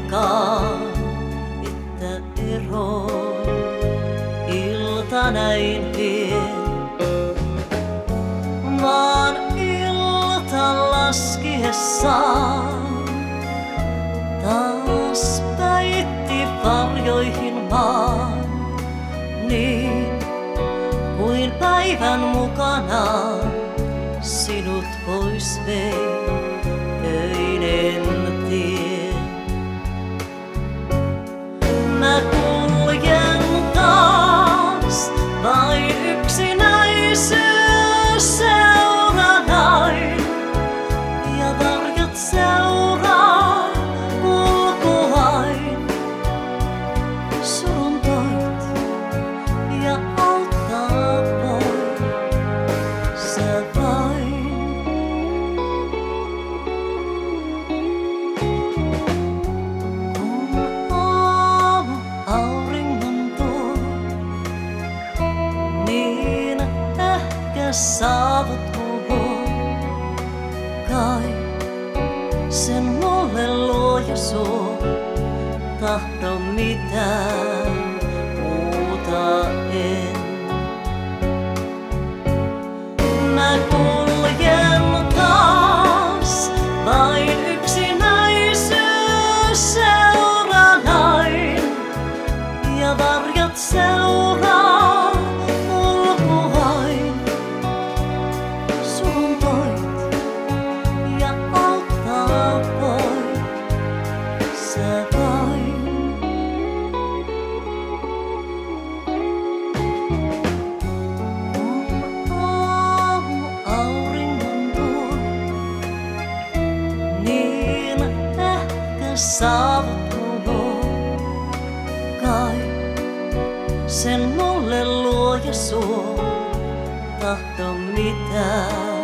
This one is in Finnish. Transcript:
pelkaan, että ero ilta näin vie. Vaan ilta laskiessaan taas päitti varjoihin maan, niin kuin päivän mukanaan sinut pois vei öinen tie. Mä kuljen taas vain yksinäisyys seuranain, ja varjot seuraa kulkuain. Surun toit ja auttaa voi sä vain. Saavut puhua, kai sen mulle luoja suo, tahdo mitään muuta en. Mä kuljen taas vain yksinäisyys seuranain, ja varjot seuraa ulkuain. Surun toit ja auttaa voi sä vain. Kun aamu auringon tuo, niin ehkä saavut puhuu, kai sen mulle luoja suo, tahdo mitään